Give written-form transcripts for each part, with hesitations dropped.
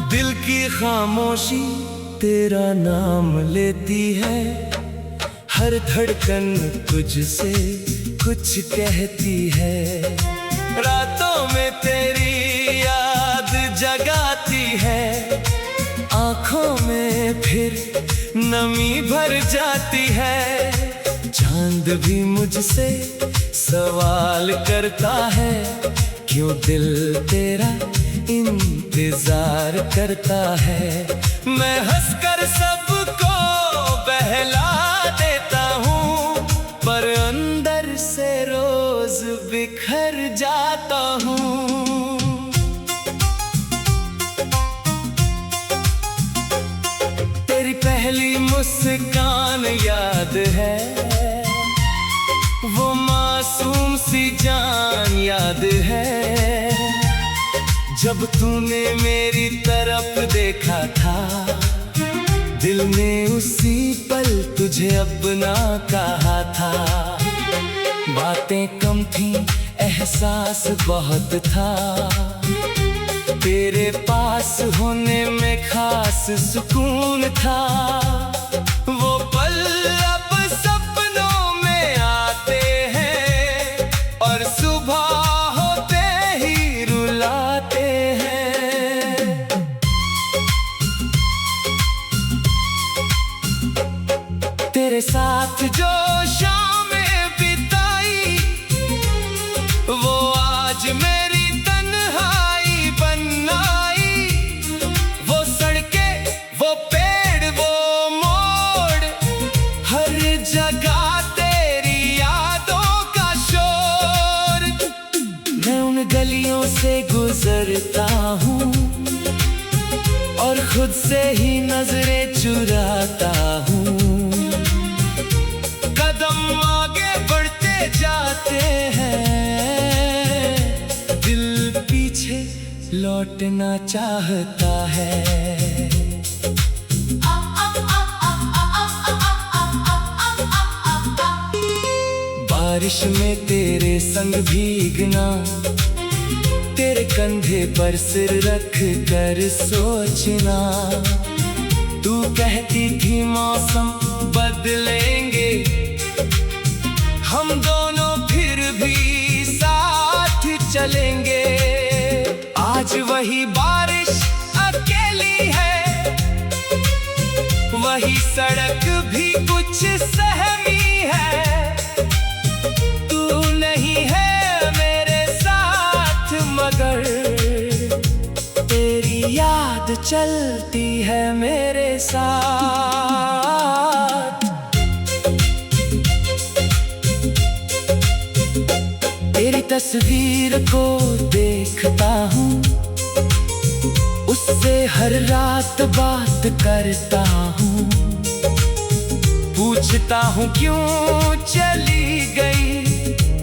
दिल की खामोशी तेरा नाम लेती है, हर धड़कन तुझसे कुछ कहती है। रातों में तेरी याद जगाती है, आँखों में फिर नमी भर जाती है। चांद भी मुझसे सवाल करता है, क्यों दिल तेरा इंतजार करता है। मैं हंसकर सबको बहला देता हूँ, पर अंदर से रोज बिखर जाता हूँ। तेरी पहली मुस्कान याद है, वो मासूम सी जान याद है। जब तूने मेरी तरफ देखा था, दिल ने उसी पल तुझे अपना कहा था। बातें कम थी, एहसास बहुत था, तेरे पास होने में खास सुकून था। वो पल अब सपनों में आते हैं, और सुबह होते ही रुलाते हैं। तेरे साथ जो शामें बिताई, वो आज मेरी तन्हाई बन आई। वो सड़कें, वो पेड़, वो मोड़, हर जगह तेरी यादों का शोर। मैं उन गलियों से गुजरता हूँ, और खुद से ही नजरें चुराता हूँ। कदम आगे बढ़ते जाते हैं, दिल पीछे लौटना चाहता है। बारिश में तेरे संग भीगना, तेरे कंधे पर सिर रख कर सोचना। तू कहती थी मौसम बदलेंगे, हम दोनों फिर भी साथ चलेंगे। आज वही बारिश अकेली है, वही सड़क भी कुछ सहमी है। तू नहीं है मेरे साथ, मगर तेरी याद चलती है मेरे साथ। तेरी तस्वीर को देखता हूँ, उससे हर रात बात करता हूँ। पूछता हूँ क्यों चली गई,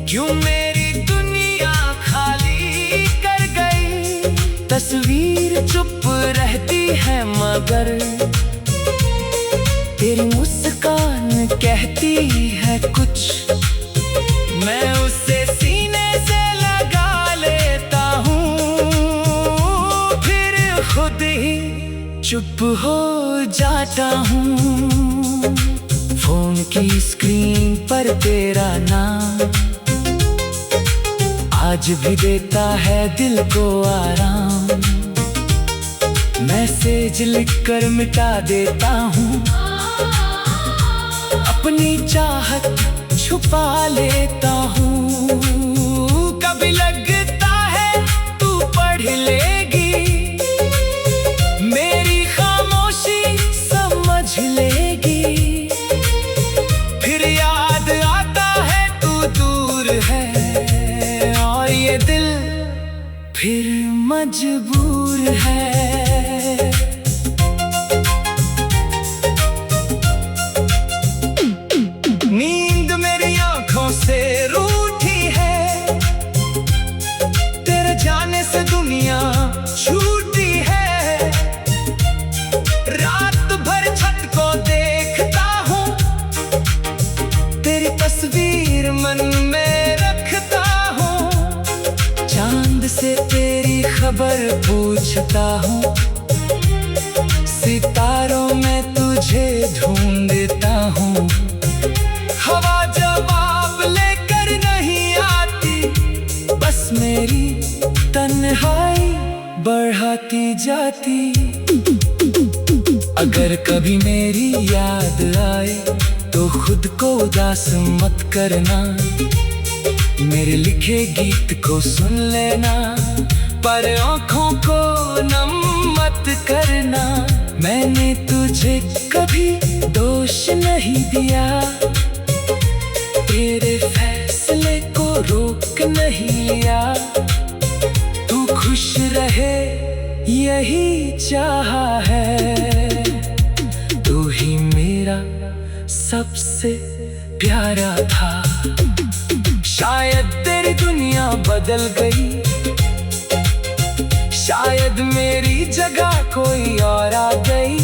क्यों मेरी दुनिया खाली कर गई। तस्वीर चुप रहती है, मगर तेरी मुस्कान कहती है कुछ। मैं उसे सीने से लगा लेता हूँ, फिर खुद ही चुप हो जाता हूँ। फोन की स्क्रीन पर तेरा नाम आज भी देता है दिल को आराम। मैसेज लिखकर मिटा देता हूँ, अपनी चाहत छुपा लेता हूँ। कभी लगता है तू पढ़ लेगी, मेरी खामोशी समझ लेगी। फिर याद आता है तू दूर है, और ये दिल फिर मजबूर है। नींद मेरी आंखों से रूठी है, तेरे जाने से दुनिया छूटी है। रात भर छत को देखता हूँ, तेरी तस्वीर मन में रखता हूँ। चांद से तेरी खबर पूछता हूँ, सितारों में तुझे ढूंढता हूँ। हवा जवाब लेकर नहीं आती, बस मेरी तन्हाई बढ़ाती जाती। अगर कभी मेरी याद आए तो खुद को उदास मत करना। मेरे लिखे गीत को सुन लेना, पर आँखों को नम मत करना। मैंने तुझे कभी दोष नहीं दिया, तेरे फैसले को रोक नहीं लिया। तू खुश रहे यही चाहा है, तू ही मेरा सबसे प्यारा था। शायद तेरी दुनिया बदल गई, शायद मेरी जगह कोई और आ गई।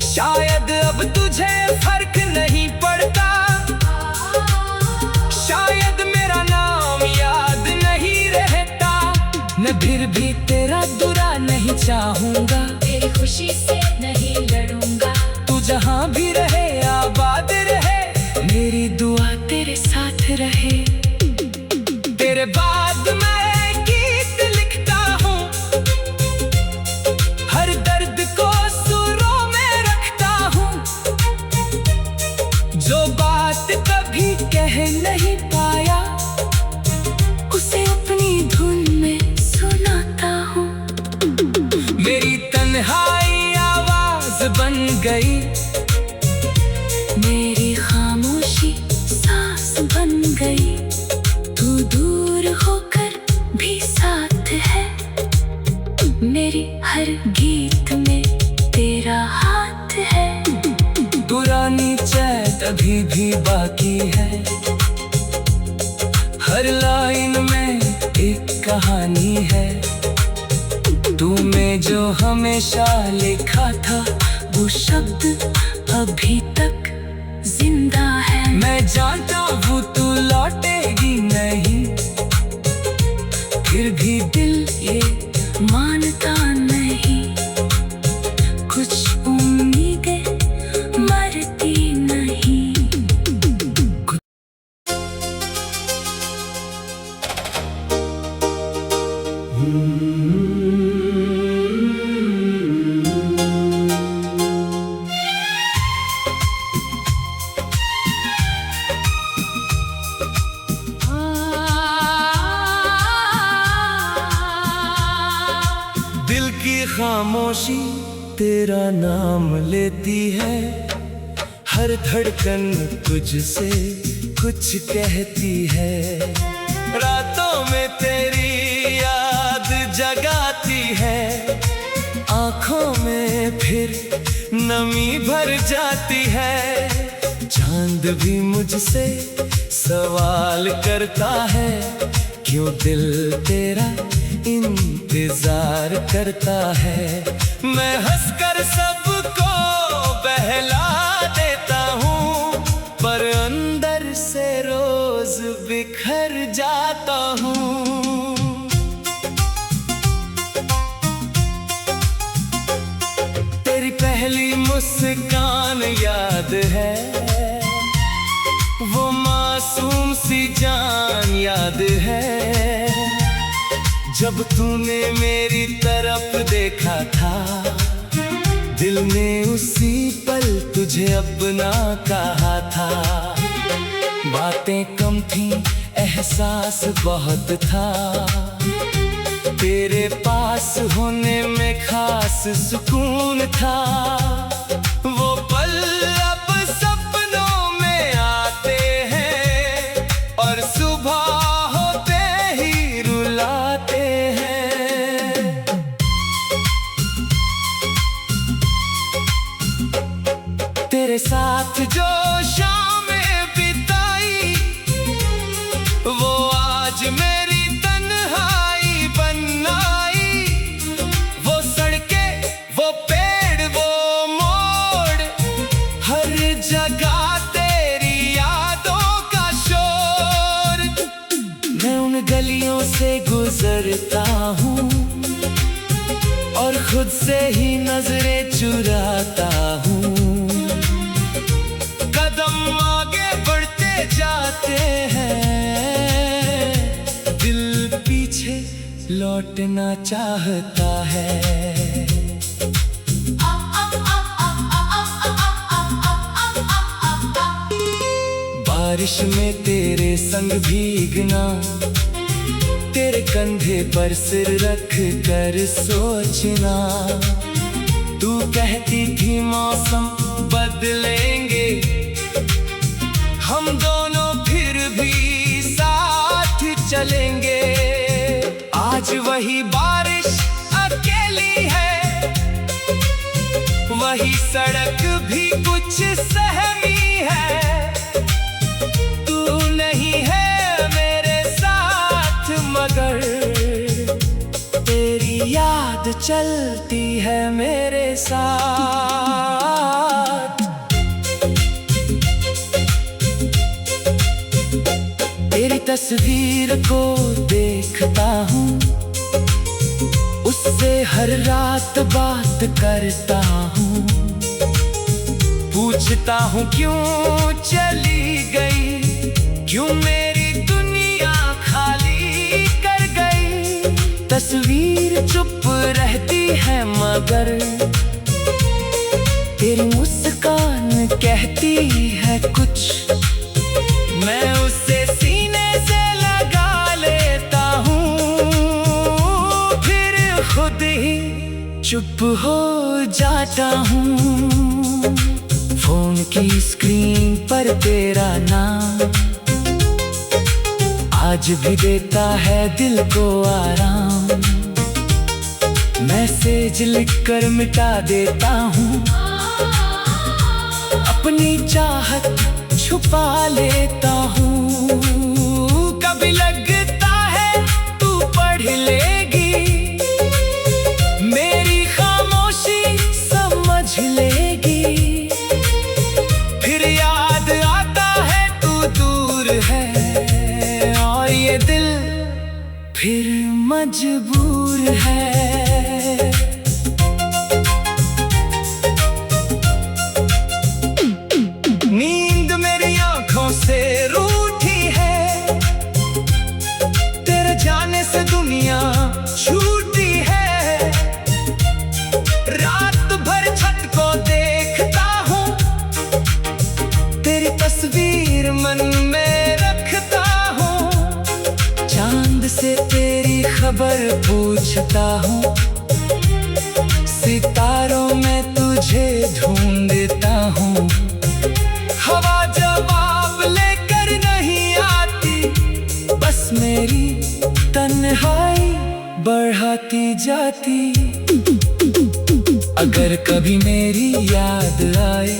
शायद अब तुझे फर्क नहीं पड़ता, शायद मेरा नाम याद नहीं रहता। मैं फिर भी तेरा बुरा नहीं चाहूंगा, तेरी खुशी से नहीं लड़ूंगा। तू जहां भी रहे आबाद रहे, मेरी दुआ तेरे साथ रहे। तेरे बाद मैं गीत लिखता हूँ, हर दर्द को सुरों में रखता हूँ। जो बात कभी कह नहीं पाया, उसे अपनी धुन में सुनाता हूँ। मेरी तन्हाई आवाज बन गई, मेरी खामोशी सांस बन गई। तू दूर होकर भी साथ है, मेरी हर गीत में तेरा हाथ है। पुरानी चैट अभी भी बाकी है, हर लाइन में एक कहानी है। तूने जो हमेशा लिखा था, वो शब्द अभी तक जिंदा है। मैं जानता हूँ तू लौटेगी नहीं, फिर भी दिल ये मानता नहीं। कुछ उम्मीदें मरती नहीं। दिल की खामोशी तेरा नाम लेती है, हर धड़कन तुझसे कुछ कहती है। रातों में तेरी याद जगाती है, आँखों में फिर नमी भर जाती है। चांद भी मुझसे सवाल करता है, क्यों दिल तेरा इंतजार करता है। मैं हंसकर सबको बहला देता हूँ, पर अंदर से रोज बिखर जाता हूँ। तेरी पहली मुस्कान याद है, वो मासूम सी जान याद है। जब तूने मेरी तरफ देखा था, दिल ने उसी पल तुझे अपना कहा था। बातें कम थी, एहसास बहुत था, तेरे पास होने में खास सुकून था। वो पल अब सपनों में आते हैं, और सुबह होते ही रुलाते हैं। तेरे साथ जो शामें बिताई, वो आज मेरी तन्हाई बनना से गुजरता हूँ और खुद से ही नजरें चुराता हूँ। कदम आगे बढ़ते जाते हैं, दिल पीछे लौटना चाहता है। बारिश में तेरे संग भीगना, तेरे कंधे पर सिर रख कर सोचना। तू कहती थी मौसम बदलेंगे, हम दोनों फिर भी साथ चलेंगे। आज वही बारिश अकेली है, वही सड़क भी कुछ सहमी है। मगर तेरी याद चलती है मेरे साथ। तेरी तस्वीर को देखता हूँ, उससे हर रात बात करता हूँ। पूछता हूँ क्यों चली गई, क्यों मेरी दुनिया खाली कर गई। तस्वीर चुप रहती है मगर तेरी मुस्कान कहती है कुछ। मैं उसे सीने से लगा लेता हूँ, फिर खुद ही चुप हो जाता हूँ। फोन की स्क्रीन पर तेरा नाम आज भी देता है दिल को आराम। मैसेज लिखकर मिटा देता हूँ, अपनी चाहत छुपा लेता हूँ। कभी लगता है तू पढ़ लेगी, मेरी खामोशी समझ लेगी। फिर याद आता है तू दूर है, ये दिल फिर मजबूर है। नींद मेरी आंखों से रूठी है, तेरे जाने से दुनिया छूटी है। रात भर छत को देखता हूँ, तेरी तस्वीर मन में रखता हूँ। चांद से तेरी खबर पूछता हूँ, सितारों में तुझे ढूंढता हूँ। हवा जवाब लेकर नहीं आती, बस मेरी तन्हाई बढ़ाती जाती। अगर कभी मेरी याद आए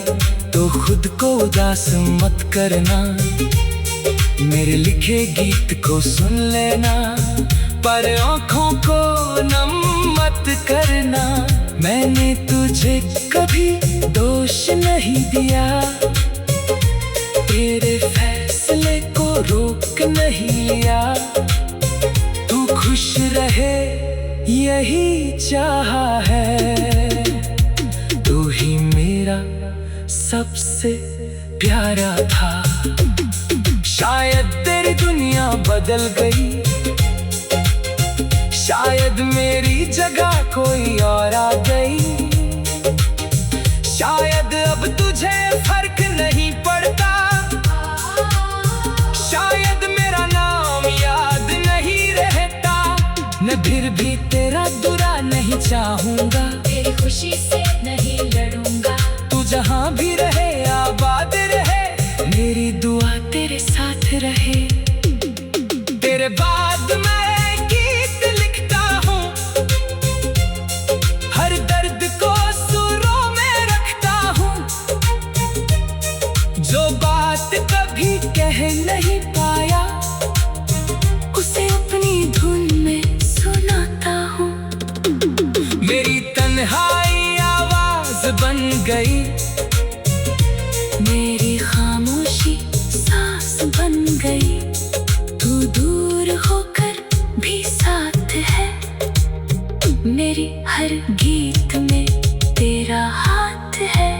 तो खुद को उदास मत करना। मेरे लिखे गीत को सुन लेना, पर आँखों को नम मत करना। मैंने तुझे कभी दोष नहीं दिया, तेरे फैसले को रोक नहीं लिया। तू खुश रहे यही चाहा है, तू ही मेरा सबसे प्यारा था। शायद तेरी दुनिया बदल गई, शायद मेरी जगह कोई और आ गई। शायद अब तुझे फर्क नहीं पड़ता, शायद मेरा नाम याद नहीं रहता। मैं फिर भी तेरा बुरा नहीं चाहूंगा, तेरी खुशी से नहीं लड़ूंगा। तू जहाँ भी रहे आबाद रहे, मेरी दुआ तेरे साथ रहे। तेरे बाद मैं गीत लिखता हूँ, हर दर्द को सुरों में रखता हूँ। जो बात कभी कह नहीं पाया, उसे अपनी धुन में सुनाता हूँ। मेरी तन्हाई आवाज बन गई, मेरी खामोशी सांस बन गई। तू दूर होकर भी हर गीत में तेरा हाथ है।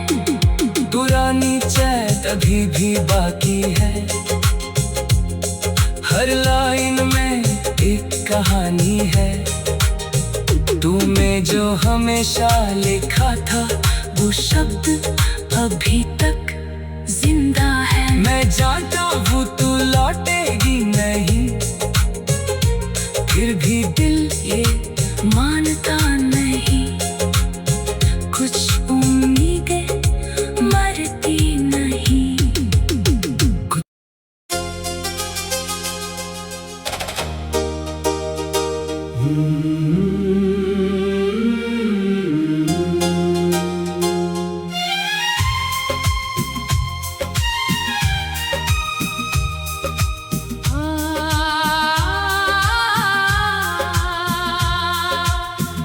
पुरानी चैत अभी भी बाकी है, हर लाइन में एक कहानी है। तूने जो हमेशा लिखा था वो शब्द अभी तक जिंदा है। मैं जानता हूँ तू लौटेगी नहीं, फिर भी दिल ये मानता नहीं। कुछ उम्मीदें मरती नहीं।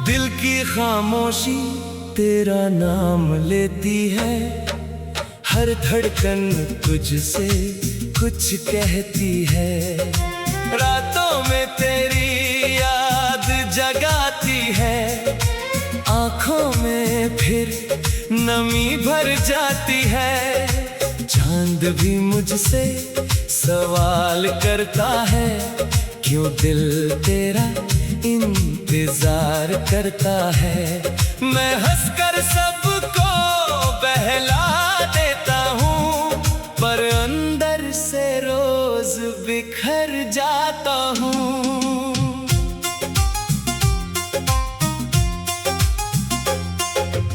दिल की खामोशी तेरा नाम लेती है, हर धड़कन तुझसे कुछ कहती है। रातों में तेरी याद जगाती है, आँखों में फिर नमी भर जाती है। चांद भी मुझसे सवाल करता है, क्यों दिल तेरा इंतजार करता है। मैं हंसकर सबको बहला देता हूँ, पर अंदर से रोज बिखर जाता हूँ।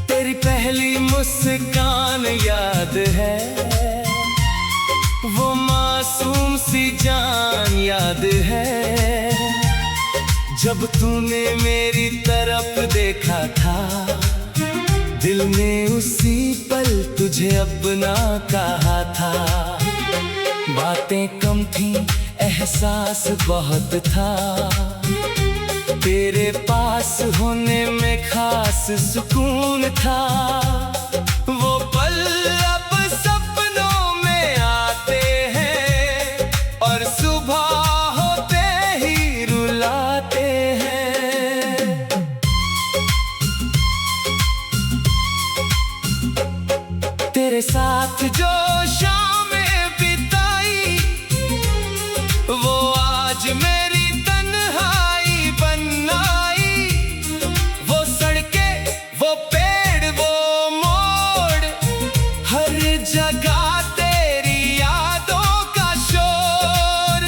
तेरी पहली मुस्कान याद है, वो मासूम सी जान याद है। जब तूने मेरी तरफ देखा था, दिल ने उसी पल तुझे अपना कहा था। बातें कम थी, एहसास बहुत था, तेरे पास होने में खास सुकून था। वो पल अब सपनों में आते हैं और सुबह होते ही रुलाते हैं। तेरे साथ जो शामें बिताई, वो आज मेरी तन्हाई बन आई। वो सड़कें, वो पेड़, वो मोड़, हर जगह तेरी यादों का शोर।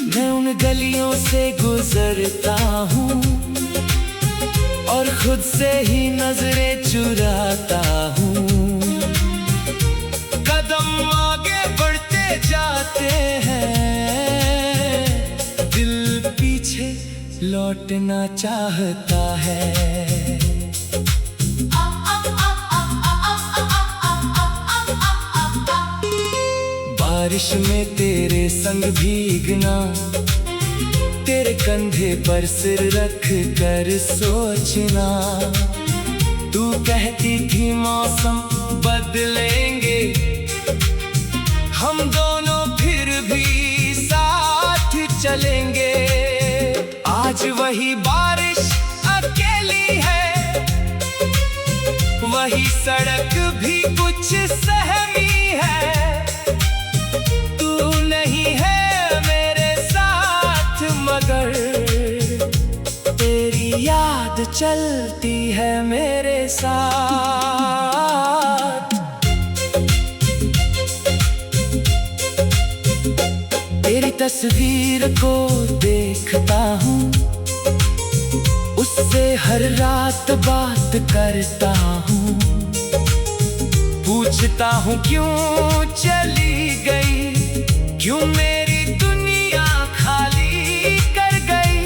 मैं उन गलियों से गुजरता हूँ और खुद से ही नजरें चुराता हूँ। कदम आगे बढ़ते जाते हैं, दिल पीछे लौटना चाहता है। बारिश में तेरे संग भीगना, तेरे कंधे पर सिर रख कर सोचना। तू कहती थी मौसम बदलेंगे, हम दोनों फिर भी साथ चलेंगे। आज वही बारिश अकेली है, वही सड़क भी कुछ सहमी है। तू नहीं है मेरे साथ मगर तेरी याद चलती है मेरे साथ। तेरी तस्वीर को देखता हूँ, उससे हर रात बात करता हूँ। पूछता हूँ क्यों चली गई, क्यों मेरी दुनिया खाली कर गई।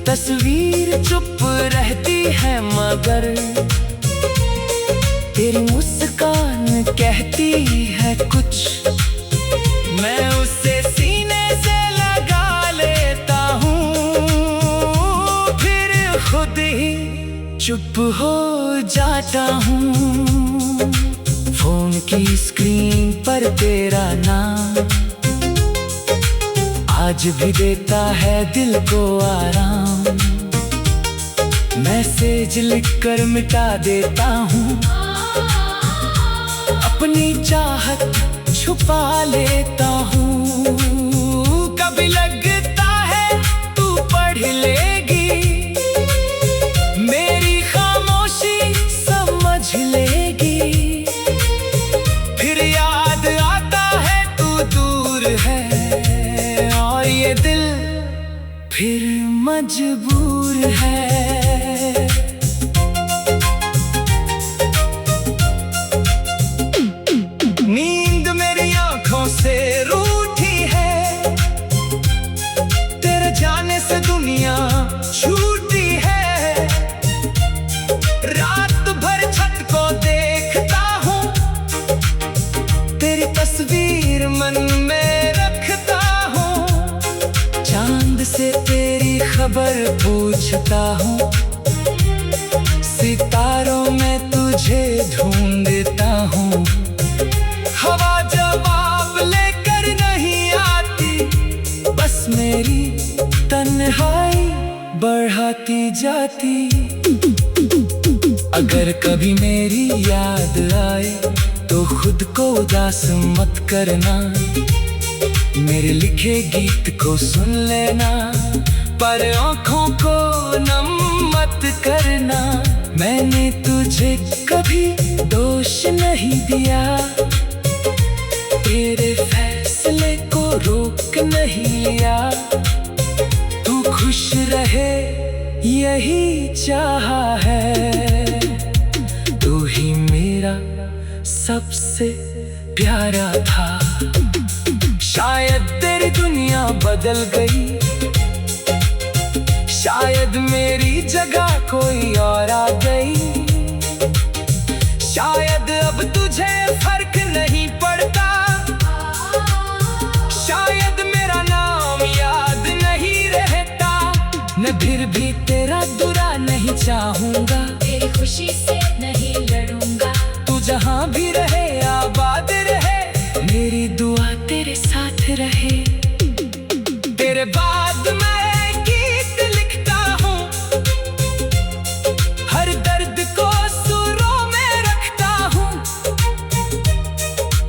तस्वीर चुप रहती है मगर तेरी मुस्कान कहती है कुछ। मैं उसे सीने से लगा लेता हूँ, फिर खुद ही चुप हो जाता हूँ। फोन की स्क्रीन पर तेरा नाम आज भी देता है दिल को आराम। मैसेज लिखकर मिटा देता हूँ, अपनी चाहत छुपा लेता हूँ। कभी लगता है तू पढ़ लेगी, मेरी खामोशी समझ लेगी। फिर याद आता है तू दूर है, और ये दिल फिर मजबूर है। नींद मेरी आंखों से रूठी है, तेरे जाने से दुनिया छूटी है। रात भर छत को देखता हूँ, तेरी तस्वीर मन में रखता हूँ। चांद से तेरी खबर पूछता हूँ, सितारों में तुझे ढूंढता हूँ। हवा जवाब लेकर नहीं आती, बस मेरी तन्हाई बढ़ाती जाती। अगर कभी मेरी याद आए तो खुद को उदास मत करना, मेरे लिखे गीत को सुन लेना, पर आँखों को नम मत करना। मैंने तुझे कभी दोष नहीं दिया, तेरे फैसले को रोक नहीं लिया। तू खुश रहे यही चाहा है, तू ही मेरा सबसे प्यारा था। शायद तेरी दुनिया बदल गई, शायद मेरी जगह कोई और आ गई। शायद अब तुझे फर्क नहीं पड़ता, शायद मेरा नाम याद नहीं रहता। मैं फिर भी तेरा बुरा नहीं चाहूंगा, तेरी खुशी से नहीं लड़ूंगा। तू जहां भी रहे आबाद रहे, मेरी दुआ तेरे साथ रहे। तेरे बाद मैं गीत लिखता हूँ, हर दर्द को सुरों में रखता हूँ।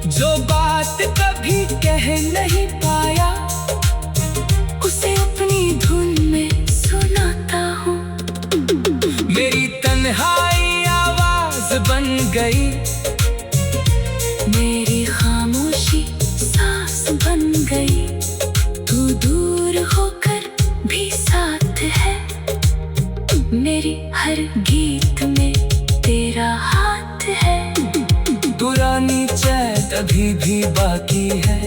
जो बात कभी कह नहीं पाया, उसे अपनी धुन में सुनाता हूँ। मेरी तन्हाई आवाज बन गई, मेरी खामोशी सांस बन गई। तू दूर होकर भी साथ है, मेरी हर गीत में तेरा हाथ है। पुरानी चैट अभी भी बाकी है,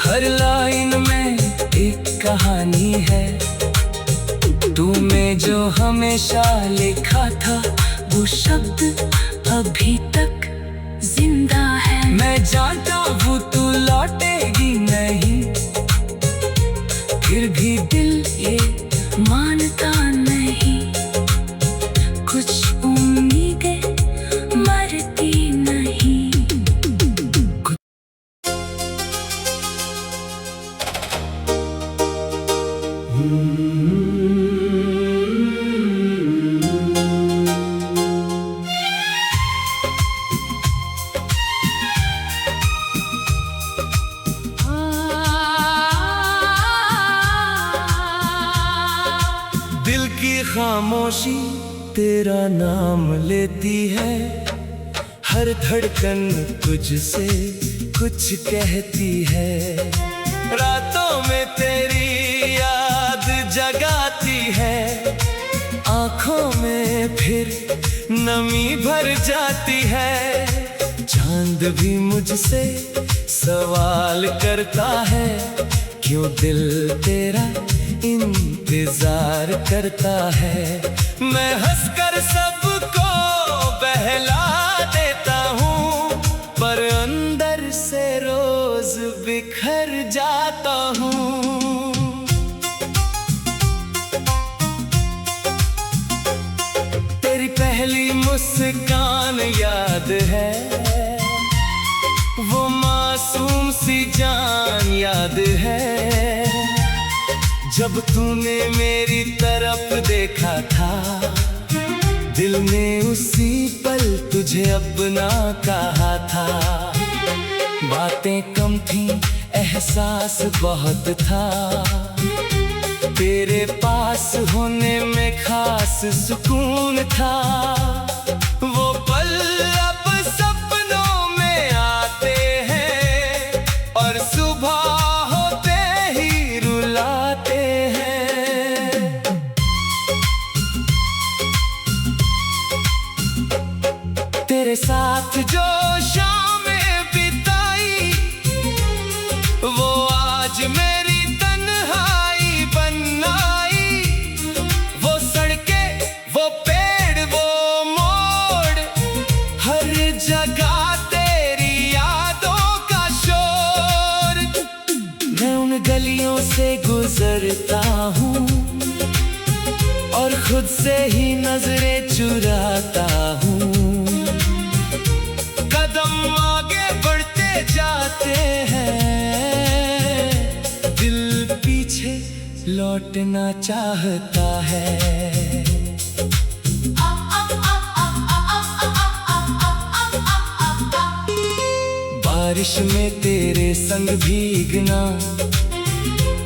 हर लाइन में एक कहानी है। तूने जो हमेशा लिखा था, वो शब्द अभी तक जिंदा है। मैं जानता हूँ तू लौटेगी नहीं, फिर भी दिल ये मानता नहीं। कुछ उम्मीदें मरती नहीं। दिल की खामोशी तेरा नाम लेती है, हर धड़कन तुझसे कुछ कहती है। रातों में तेरी याद जगाती है, आँखों में फिर नमी भर जाती है। चांद भी मुझसे सवाल करता है, क्यों दिल तेरा इंतजार करता है। मैं हंसकर सबको बहला देता हूँ, पर अंदर से रोज बिखर जाता हूँ। तेरी पहली मुस्कान याद है, वो मासूम सी जान याद है। जब तूने मेरी तरफ देखा था, दिल ने उसी पल तुझे अपना कहा था। बातें कम थी, एहसास बहुत था, तेरे पास होने में खास सुकून था। वो पल अब सपनों में आते हैं और सुबह होते ही रुलाते हैं। तेरे साथ जो शामें बिताई, वो आज मेरी तन्हाई बन आई। वो सड़कें, वो पेड़, वो मोड़, हर जगह तेरी यादों का शोर। मैं उन गलियों से गुजरता हूँ और खुद से ही नजरें चुराता हूँ। कदम आगे बढ़ते जाते हैं, दिल पीछे लौटना चाहता है। बारिश में तेरे संग भीगना,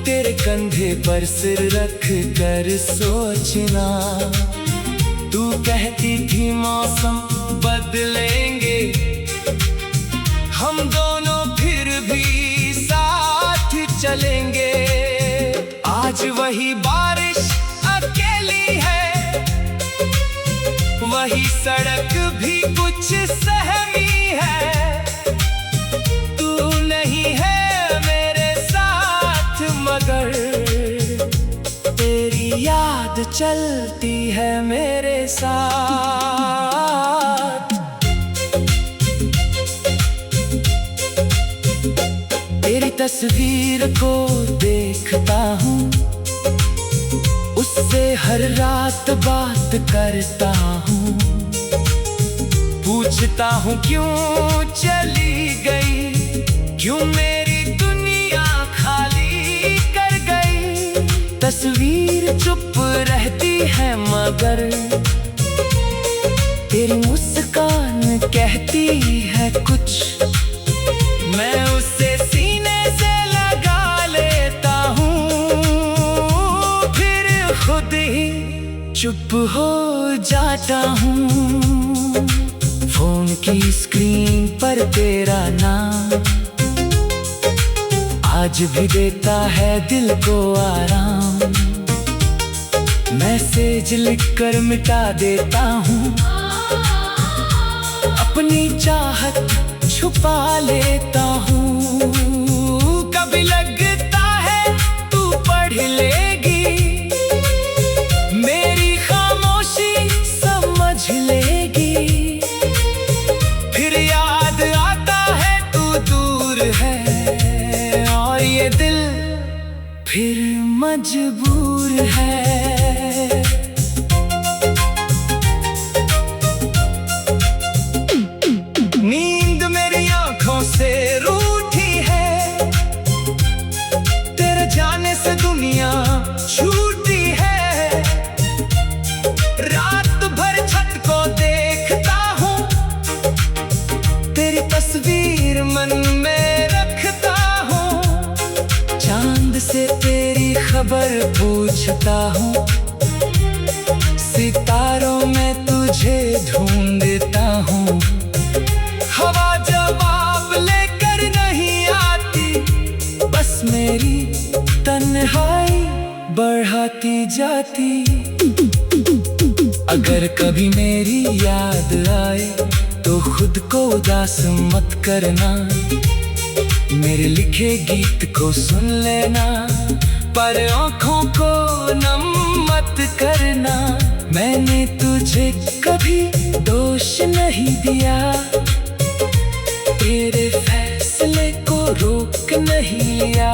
तेरे कंधे पर सिर रख कर सोचना। तू कहती थी मौसम बदलेंगे, हम दोनों फिर भी साथ चलेंगे। आज वही बारिश अकेली है, वही सड़क भी कुछ सहमी है। तू नहीं है मेरे साथ मगर तेरी याद चलती है मेरे साथ। तेरी तस्वीर को देखता हूँ, उससे हर रात बात करता हूँ। पूछता हूँ क्यों चली गई, क्यों मेरी दुनिया खाली कर गई। तस्वीर चुप रहती है मगर तेरी मुस्कान कहती है कुछ। मैं उसे सीने से लगा लेता हूँ, फिर खुद ही चुप हो जाता हूँ। फोन की स्क्रीन पर तेरा नाम आज भी देता है दिल को आराम। मैसेज लिखकर मिटा देता हूँ, अपनी चाहत छुपा लेता हूँ। कभी लगता है तू पढ़ लेगी, मेरी खामोशी समझ लेगी। फिर याद आता है तू दूर है और ये दिल फिर मजबूर है। नींद मेरी आंखों से रूठी है, तेरे जाने से दुनिया छूटी है। रात भर छत को देखता हूँ, तेरी तस्वीर मन में रखता हूँ। चांद से तेरी खबर पूछता हूँ, सितारों में तुझे ढूंढता हूँ। हवा जवाब लेकर नहीं आती, बस मेरी तन्हाई बढ़ाती जाती। अगर कभी मेरी याद आए तो खुद को उदास मत करना। मेरे लिखे गीत को सुन लेना, पर आँखों को नम मत करना। मैंने तुझे कभी दोष नहीं दिया, तेरे फैसले को रोक नहीं लिया।